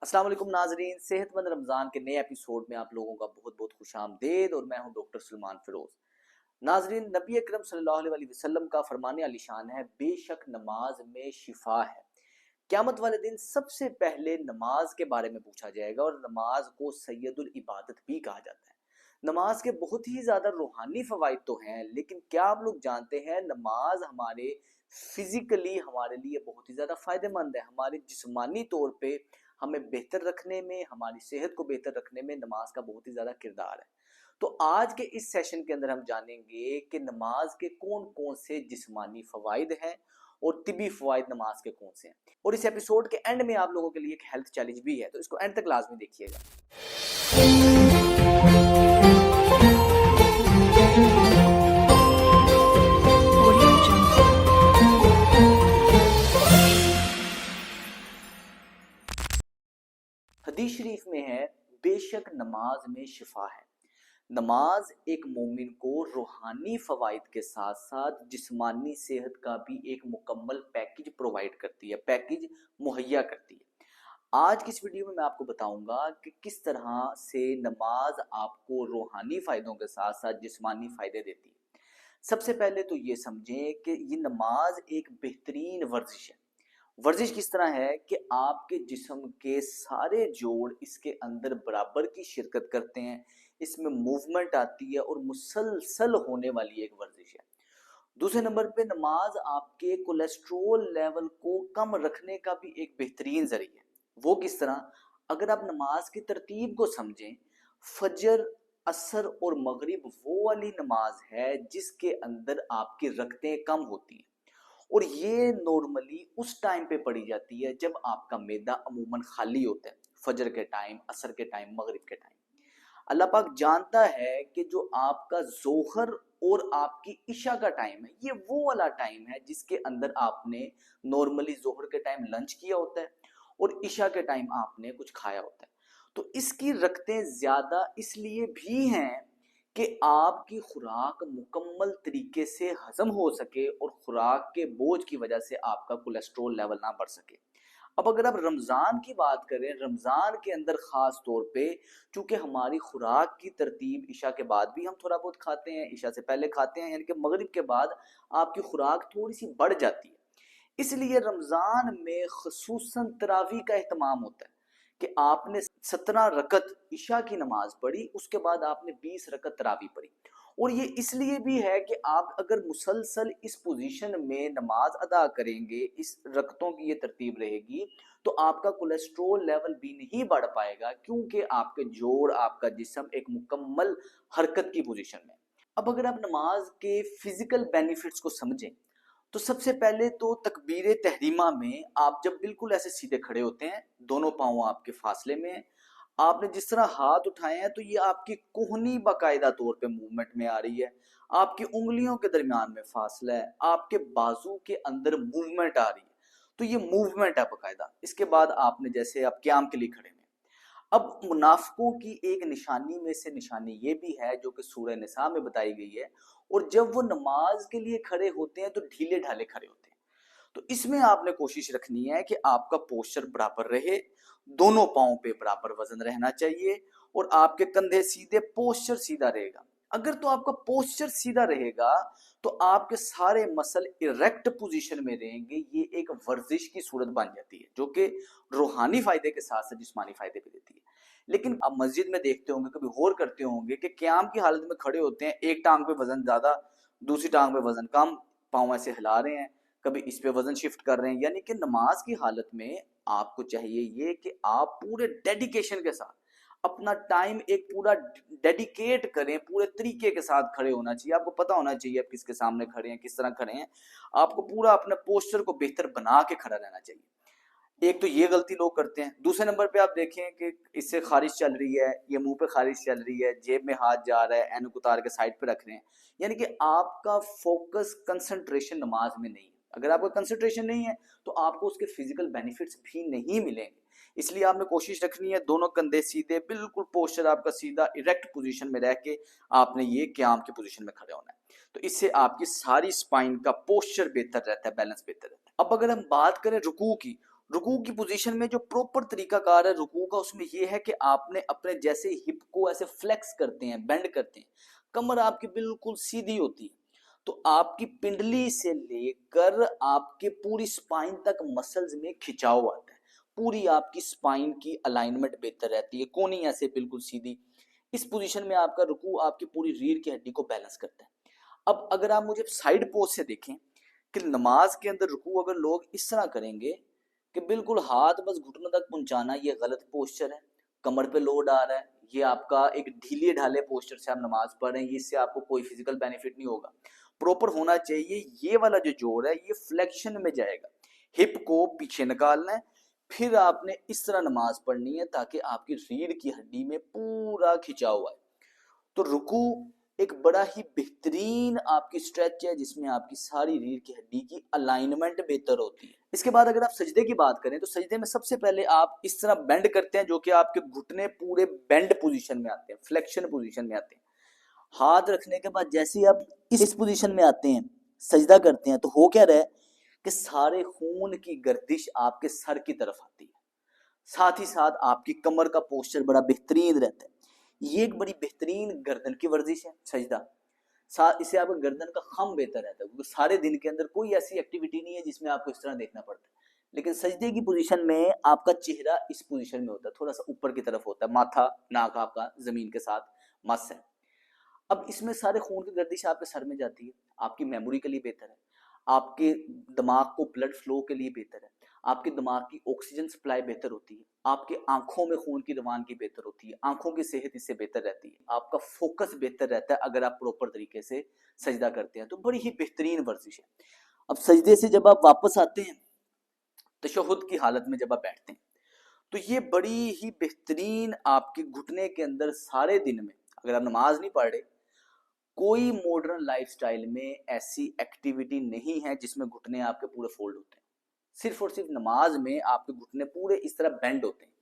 अस्सलाम वालेकुम नाजरीन, सेहतमंद रमज़ान के नए एपिसोड में आप लोगों का बहुत बहुत खुश आमदेद। और मैं हूं डॉक्टर सलमान फिरोज। नाजरीन, नबी अकरम सल्लल्लाहु अलैहि वसल्लम का फरमाने आलिशान है, बेशक नमाज में शिफा है। क़यामत वाले दिन सबसे पहले नमाज के बारे में पूछा जाएगा और नमाज को सैयदुल इबादत भी कहा जाता है। नमाज के बहुत ही ज़्यादा रूहानी फ़वाइद तो हैं, लेकिन क्या आप लोग जानते हैं नमाज हमारे फिज़िकली हमारे लिए बहुत ही ज़्यादा फ़ायदेमंद है। हमारे जिस्मानी तौर पे हमें बेहतर रखने में, हमारी सेहत को बेहतर रखने में नमाज का बहुत ही ज़्यादा किरदार है। तो आज के इस सेशन के अंदर हम जानेंगे कि नमाज के कौन कौन से जिस्मानी फ़वाइद हैं और तिबी फ़वाइद नमाज के कौन से हैं। और इस एपिसोड के एंड में आप लोगों के लिए एक हेल्थ चैलेंज भी है, तो इसको एंड तक लाजमी देखिएगा। हदीस शरीफ में है, बेशक नमाज में शिफा है। नमाज एक मोमिन को रूहानी फ़वाइद के साथ साथ जिस्मानी सेहत का भी एक मुकम्मल पैकेज प्रोवाइड करती है, पैकेज मुहैया करती है। आज की इस वीडियो में मैं आपको बताऊंगा कि किस तरह से नमाज आपको रूहानी फ़ायदों के साथ साथ जिस्मानी फ़ायदे देती है। सबसे पहले तो ये समझें कि ये नमाज एक बेहतरीन वर्जिश है। वर्जिश किस तरह है कि आपके जिस्म के सारे जोड़ इसके अंदर बराबर की शिरकत करते हैं, इसमें मूवमेंट आती है और मुसलसल होने वाली एक वर्जिश है। दूसरे नंबर पे नमाज आपके कोलेस्ट्रोल लेवल को कम रखने का भी एक बेहतरीन जरिया है। वो किस तरह? अगर आप नमाज की तरतीब को समझें, फजर, असर और मगरिब वो वाली नमाज है जिसके अंदर आपकी रकतें कम होती हैं और ये नॉर्मली उस टाइम पे पढ़ी जाती है जब आपका मैदा अमूमन खाली होता है, फजर के टाइम, असर के टाइम, मगरिब के टाइम। अल्लाह पाक जानता है कि जो आपका जोहर और आपकी इशा का टाइम है, ये वो वाला टाइम है जिसके अंदर आपने नॉर्मली जोहर के टाइम लंच किया होता है और इशा के टाइम आपने कुछ खाया होता है। तो इसकी रकतें ज़्यादा इसलिए भी हैं कि आपकी खुराक मुकम्मल तरीके से हजम हो सके और खुराक के बोझ की वजह से आपका कोलेस्ट्रॉल लेवल ना बढ़ सके। अब अगर आप रमज़ान की बात करें, रमज़ान के अंदर ख़ास तौर पे चूँकि हमारी खुराक की तरतीब इशा के बाद भी हम थोड़ा बहुत खाते हैं, इशा से पहले खाते हैं, यानी कि मगरिब के बाद आपकी खुराक थोड़ी सी बढ़ जाती है। इसलिए रमज़ान में ख़ुसूसन तरावी का एहतमाम होता है कि आपने 17 रकत इशा की नमाज पढ़ी, उसके बाद आपने 20 रकत तरावी पढ़ी। और ये इसलिए भी है कि आप अगर मुसलसल इस पोजीशन में नमाज अदा करेंगे, इस रकतों की ये तरतीब रहेगी, तो आपका कोलेस्ट्रोल लेवल भी नहीं बढ़ पाएगा, क्योंकि आपके जोड़, आपका जिस्म एक मुकम्मल हरकत की पोजीशन में। अब अगर आप नमाज के फिजिकल बेनिफिट्स को समझें, तो सबसे पहले तो तकबीर तहरीमा में आप जब बिल्कुल ऐसे सीधे खड़े होते हैं, दोनों पाँव आपके फासले में हैं, आपने जिस तरह हाथ उठाए हैं तो ये आपकी कोहनी बाकायदा तौर पे मूवमेंट में आ रही है, आपकी उंगलियों के दरमियान में फासला है, आपके बाजू के अंदर मूवमेंट आ रही है, तो ये मूवमेंट है बाकायदा। इसके बाद आपने जैसे आप क्याम के लिए खड़े हैं। अब मुनाफिकों की एक निशानी में से निशानी ये भी है जो कि सूरह निसा में बताई गई है, और जब वो नमाज के लिए खड़े होते हैं तो ढीले ढाले खड़े होते हैं। तो इसमें आपने कोशिश रखनी है कि आपका पोस्चर बराबर रहे, दोनों पाँव पे बराबर वजन रहना चाहिए और आपके कंधे सीधे, पोस्चर सीधा रहेगा। अगर तो आपका पोस्चर सीधा रहेगा तो आपके सारे मसल इरेक्ट पोजीशन में रहेंगे। ये एक वर्जिश की सूरत बन जाती है जो कि रूहानी फायदे के साथ साथ जिस्मानी फायदे भी देती है। लेकिन आप मस्जिद में देखते होंगे, कभी गौर करते होंगे कि क़याम की हालत में खड़े होते हैं, एक टांग पे वजन ज्यादा, दूसरी टांग पे वजन कम, पाँव ऐसे हिला रहे हैं, कभी इस पे वजन शिफ्ट कर रहे हैं। यानी कि नमाज की हालत में आपको चाहिए ये कि आप पूरे डेडिकेशन के साथ अपना टाइम एक पूरा डेडिकेट करें, पूरे तरीके के साथ खड़े होना चाहिए। आपको पता होना चाहिए आप किसके सामने खड़े हैं, किस तरह खड़े हैं। आपको पूरा अपने पोस्चर को बेहतर बना के खड़ा रहना चाहिए। एक तो ये गलती लोग करते हैं। दूसरे नंबर पे आप देखें कि इससे खारिश चल रही है, ये मुंह पे खारिश चल रही है, जेब में हाथ जा रहा है, ऐनक उतार के साइड पे रख रहे हैं, यानी कि आपका फोकस, कंसंट्रेशन नमाज में नहीं है। अगर आपका कंसंट्रेशन नहीं है तो आपको उसके फिजिकल बेनिफिट्स भी नहीं मिलेंगे। इसलिए आपने कोशिश रखनी है दोनों कंधे सीधे, बिल्कुल पोस्चर आपका सीधा इरेक्ट पोजीशन में रह के आपने ये क़याम की पोजीशन में खड़े होना है। तो इससे आपकी सारी स्पाइन का पोस्चर बेहतर रहता है, बैलेंस बेहतर रहता है। अब अगर हम बात करें रुकू की, रुकू की पोजीशन में जो प्रॉपर तरीका कार है रुकू का, उसमें ये है कि आपने अपने जैसे हिप को ऐसे फ्लेक्स करते हैं, बेंड करते हैं, कमर आपकी बिल्कुल सीधी होती है, तो आपकी पिंडली से लेकर आपके पूरी स्पाइन तक मसल्स में खिंचाव आता है, पूरी आपकी स्पाइन की अलाइनमेंट बेहतर रहती है, कोनी ऐसे बिल्कुल सीधी। इस पोजीशन में आपका रुकू आपकी पूरी रीढ़ की हड्डी को बैलेंस करता है। अब अगर आप मुझे साइड पोज से देखें कि नमाज के अंदर रुकू अगर लोग इस तरह करेंगे कि बिल्कुल हाथ बस घुटनों तक पहुंचाना, ये गलत पोस्चर है, कमर पे लोड आ रहा है, ये आपका एक ढीले ढाले पोस्चर से आप नमाज पढ़ रहे हैं, इससे आपको कोई फिजिकल बेनिफिट नहीं होगा। प्रॉपर होना चाहिए, ये वाला जो जोड़ है ये फ्लेक्शन में जाएगा, हिप को पीछे निकालना है, फिर आपने इस तरह नमाज पढ़नी है ताकि आपकी रीढ़ की हड्डी में पूरा खिंचाव आए। तो रुकू एक बड़ा ही बेहतरीन आपकी स्ट्रेच है जिसमें आपकी सारी रीढ़ की हड्डी की अलाइनमेंट बेहतर होती है। इसके बाद अगर आप सजदे की बात करें तो सजदे में सबसे पहले आप इस तरह बेंड करते हैं, जो कि आपके घुटने पूरे बेंड पोजीशन में आते हैं, फ्लेक्शन पोजीशन में आते हैं। हाथ रखने के बाद जैसे ही आप इस पोजीशन में आते हैं, सजदा करते हैं, तो हो क्या रहा है कि सारे खून की गर्दिश आपके सर की तरफ आती है, साथ ही साथ आपकी कमर का पोस्चर बड़ा बेहतरीन रहता है। ये एक बड़ी बेहतरीन गर्दन की वर्जिश है सजदा। साथ इससे आपका गर्दन का खम बेहतर रहता है, क्योंकि सारे दिन के अंदर कोई ऐसी एक्टिविटी नहीं है जिसमें आपको इस तरह देखना पड़ता है, लेकिन सजदे की पोजीशन में आपका चेहरा इस पोजीशन में होता है, थोड़ा सा ऊपर की तरफ होता है, माथा नाक आपका जमीन के साथ मस है। अब इसमें सारे खून की गर्दिश आपके सर में जाती है, आपकी मेमोरी के लिए बेहतर है, आपके दिमाग को ब्लड फ्लो के लिए बेहतर है, आपके दिमाग की ऑक्सीजन सप्लाई बेहतर होती है, आपके आंखों में खून की रवानगी बेहतर होती है, आंखों की सेहत इससे बेहतर रहती है, आपका फोकस बेहतर रहता है अगर आप प्रॉपर तरीके से सजदा करते हैं, तो बड़ी ही बेहतरीन वर्जिश है। अब सजदे से जब आप वापस आते हैं, तशहुद की हालत में जब आप बैठते हैं, तो ये बड़ी ही बेहतरीन आपके घुटने के अंदर सारे दिन में, अगर आप नमाज नहीं पढ़ रहे, कोई मॉडर्न लाइफस्टाइल में ऐसी एक्टिविटी नहीं है जिसमें घुटने आपके पूरे फोल्ड होते हैं, सिर्फ और सिर्फ नमाज में आपके घुटने पूरे इस तरह बेंड होते हैं।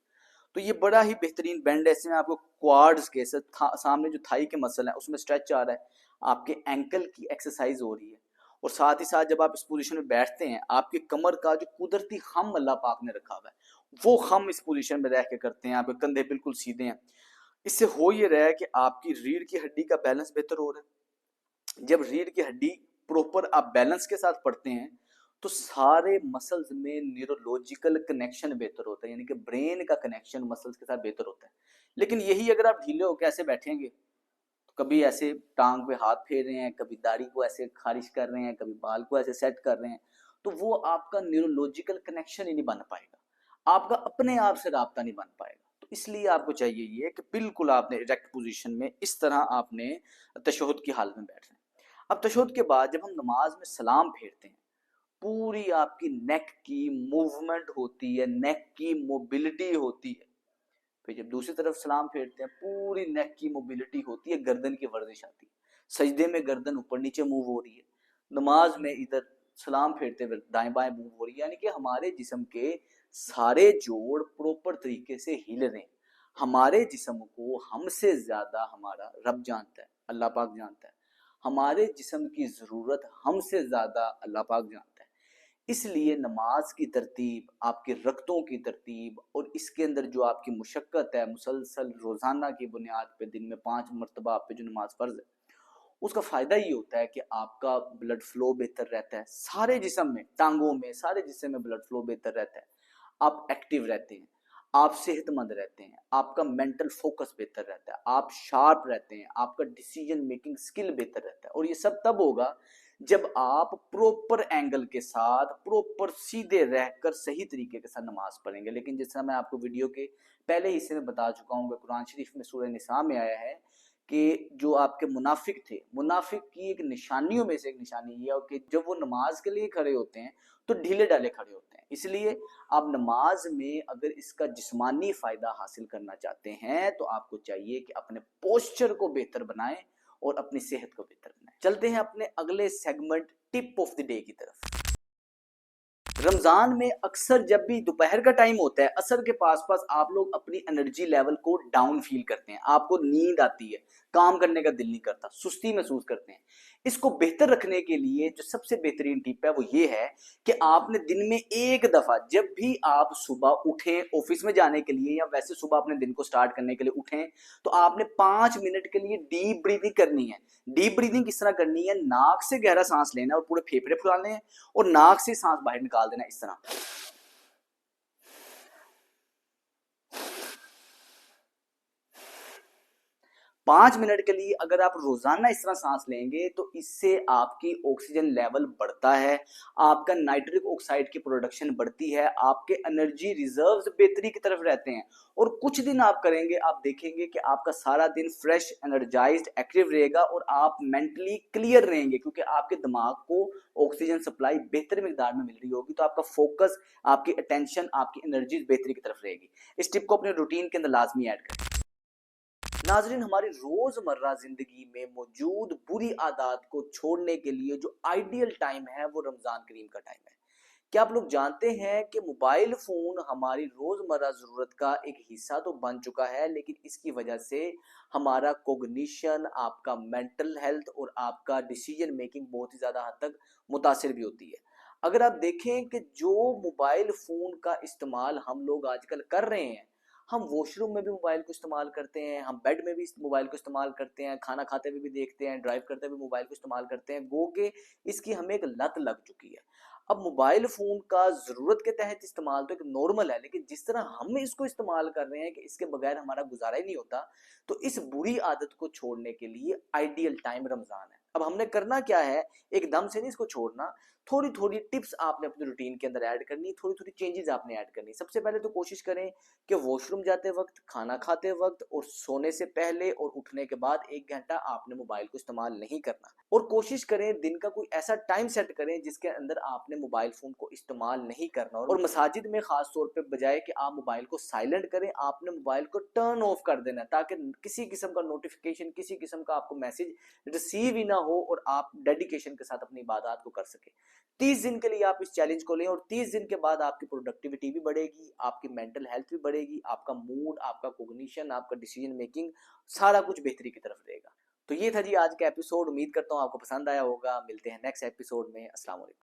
तो ये बड़ा ही बेहतरीन बेंड है, इसमें आपको क्वाड्स के सामने जो थाई के मसल है उसमें स्ट्रेच आ रहा है, आपके एंकल की एक्सरसाइज हो रही है, और साथ ही साथ जब आप इस पोजीशन में बैठते हैं, आपके कमर का जो कुदरती खम अल्लाह पाक ने रखा हुआ है वो खम इस पोजीशन में रह के करते हैं, आपके कंधे बिल्कुल सीधे हैं। इससे हो ये रहा है कि आपकी रीढ़ की हड्डी का बैलेंस बेहतर हो रहा है। जब रीढ़ की हड्डी प्रॉपर आप बैलेंस के साथ पढ़ते हैं तो सारे मसल्स में न्यूरोलॉजिकल कनेक्शन बेहतर होता है, यानी कि ब्रेन का कनेक्शन मसल्स के साथ बेहतर होता है। लेकिन यही अगर आप ढीले होकर ऐसे बैठेंगे, तो कभी ऐसे टांग पे हाथ फेर रहे हैं, कभी दाढ़ी को ऐसे खारिश कर रहे हैं, कभी बाल को ऐसे सेट कर रहे हैं, तो वो आपका न्यूरोलॉजिकल कनेक्शन ही नहीं बन पाएगा, आपका अपने आप से राब्ता नहीं बन पाएगा। तो इसलिए आपको चाहिए ये कि बिल्कुल आपने इरेक्ट पोजीशन में इस तरह आपने तशहुद की हालत में बैठना है। अब तशहुद के बाद जब हम नमाज में सलाम फेरते हैं, पूरी आपकी नेक की मूवमेंट होती है, नेक की मोबिलिटी होती है। फिर जब दूसरी तरफ सलाम फेरते हैं, पूरी नेक की मोबिलिटी होती है, गर्दन की वर्जिश आती है, सजदे में गर्दन ऊपर नीचे मूव हो रही है, नमाज में इधर सलाम फेरते हुए दाएं बाएं मूव हो रही है, यानी कि हमारे जिस्म के सारे जोड़ प्रॉपर तरीके से हिल रहे हैं। हमारे जिस्म को हमसे ज्यादा हमारा रब जानता है, अल्लाह पाक जानता है, हमारे जिस्म की जरूरत हमसे ज्यादा अल्लाह पाक जानता है। इसलिए नमाज की तरतीब, आपके रक्तों की तरतीब, और इसके अंदर जो आपकी मुशक्क़त है मुसलसल रोज़ाना की बुनियाद पे दिन में 5 मरतबा आप पे जो नमाज फ़र्ज़ है, उसका फ़ायदा ये होता है कि आपका ब्लड फ्लो बेहतर रहता है, सारे जिस्म में, टांगों में, सारे जिस्म में ब्लड फ्लो बेहतर रहता है, आप एक्टिव रहते हैं, आप सेहतमंद रहते हैं, आपका मेंटल फोकस बेहतर रहता है, आप शार्प रहते हैं, आपका डिसीजन मेकिंग स्किल बेहतर रहता है। और ये सब तब होगा जब आप प्रॉपर एंगल के साथ, प्रॉपर सीधे रहकर सही तरीके के साथ नमाज पढ़ेंगे। लेकिन जैसा मैं आपको वीडियो के पहले हिस्से में बता चुका हूँ, कुरान शरीफ में सूरह निसा में आया है कि जो आपके मुनाफिक थे, मुनाफिक की एक निशानियों में से एक निशानी ये है कि जब वो नमाज के लिए खड़े होते हैं तो ढीले ढाले खड़े होते हैं। इसलिए आप नमाज में अगर इसका जिस्मानी फायदा हासिल करना चाहते हैं तो आपको चाहिए कि अपने पोस्चर को बेहतर बनाएं और अपनी सेहत को बेहतर बनाएं। चलते हैं अपने अगले segment tip of the day की तरफ। रमजान में अक्सर जब भी दोपहर का टाइम होता है, असर के पास आप लोग अपनी एनर्जी लेवल को डाउन फील करते हैं, आपको नींद आती है, काम करने का दिल नहीं करता, सुस्ती महसूस करते हैं। इसको बेहतर रखने के लिए जो सबसे बेहतरीन टिप है वो ये है कि आपने दिन में एक दफा, जब भी आप सुबह उठें ऑफिस में जाने के लिए या वैसे सुबह अपने दिन को स्टार्ट करने के लिए उठें, तो आपने 5 मिनट के लिए डीप ब्रीदिंग करनी है। डीप ब्रीदिंग किस तरह करनी है? नाक से गहरा सांस लेना है और पूरे फेफड़े फुलाने हैं, और नाक से सांस बाहर निकाल देना इस तरह। 5 मिनट के लिए अगर आप रोजाना इस तरह सांस लेंगे तो इससे आपकी ऑक्सीजन लेवल बढ़ता है, आपका नाइट्रिक ऑक्साइड की प्रोडक्शन बढ़ती है, आपके एनर्जी रिजर्व्स बेहतरी की तरफ रहते हैं। और कुछ दिन आप करेंगे, आप देखेंगे कि आपका सारा दिन फ्रेश, एनर्जाइज्ड, एक्टिव रहेगा और आप मेंटली क्लियर रहेंगे, क्योंकि आपके दिमाग को ऑक्सीजन सप्लाई बेहतर मिकदार में मिल रही होगी, तो आपका फोकस, आपकी अटेंशन, आपकी एनर्जी बेहतरी की तरफ रहेगी। इस टिप को अपने रूटीन के अंदर लाजमी ऐड करें। नाजरीन, हमारी रोजमर्रा जिंदगी में मौजूद बुरी आदत को छोड़ने के लिए जो आइडियल टाइम है वो रमजान करीम का टाइम है। क्या आप लोग जानते हैं कि मोबाइल फोन हमारी रोजमर्रा जरूरत का एक हिस्सा तो बन चुका है, लेकिन इसकी वजह से हमारा कोग्निशन, आपका मेंटल हेल्थ और आपका डिसीजन मेकिंग बहुत ही ज्यादा हद तक मुतासिर भी होती है। अगर आप देखें कि जो मोबाइल फोन का इस्तेमाल हम लोग आजकल कर रहे हैं, हम वॉशरूम में भी मोबाइल को इस्तेमाल करते हैं, हम बेड में भी इस मोबाइल को इस्तेमाल करते हैं, खाना खाते हुए भी देखते हैं, ड्राइव करते हुए मोबाइल को इस्तेमाल करते हैं, गो के इसकी हमें एक लत लग चुकी है। अब मोबाइल फोन का जरूरत के तहत इस्तेमाल तो एक नॉर्मल है, लेकिन जिस तरह हम इसको इस्तेमाल कर रहे हैं कि इसके बगैर हमारा गुजारा ही नहीं होता, तो इस बुरी आदत को छोड़ने के लिए आइडियल टाइम रमजान है। अब हमने करना क्या है? एकदम से नहीं इसको छोड़ना, थोड़ी थोड़ी टिप्स आपने अपने रूटीन के अंदर ऐड करनी, थोड़ी थोड़ी चेंजेस आपने ऐड करनी। सबसे पहले तो कोशिश करें कि वॉशरूम जाते वक्त, खाना खाते वक्त और सोने से पहले और उठने के बाद 1 घंटा आपने मोबाइल को इस्तेमाल नहीं करना। और कोशिश करें दिन का कोई ऐसा टाइम सेट करें जिसके अंदर आपने मोबाइल फोन को इस्तेमाल नहीं करना। और मसाजिद में खास तौर पे बजाय कि आप मोबाइल को साइलेंट करें, आपने मोबाइल को टर्न ऑफ कर देना, ताकि किसी किस्म का नोटिफिकेशन, किसी किस्म का आपको मैसेज रिसीव ही ना हो और आप डेडिकेशन के साथ अपनी इबादत को कर सके। 30 दिन के लिए आप इस चैलेंज को लें और 30 दिन के बाद आपकी प्रोडक्टिविटी भी बढ़ेगी, आपकी मेंटल हेल्थ भी बढ़ेगी, आपका मूड, आपका कोग्निशन, आपका डिसीजन मेकिंग, सारा कुछ बेहतरी की तरफ रहेगा। तो ये था जी आज का एपिसोड। उम्मीद करता हूँ आपको पसंद आया होगा। मिलते हैं नेक्स्ट एपिसोड में। अस्सलाम वालेकुम।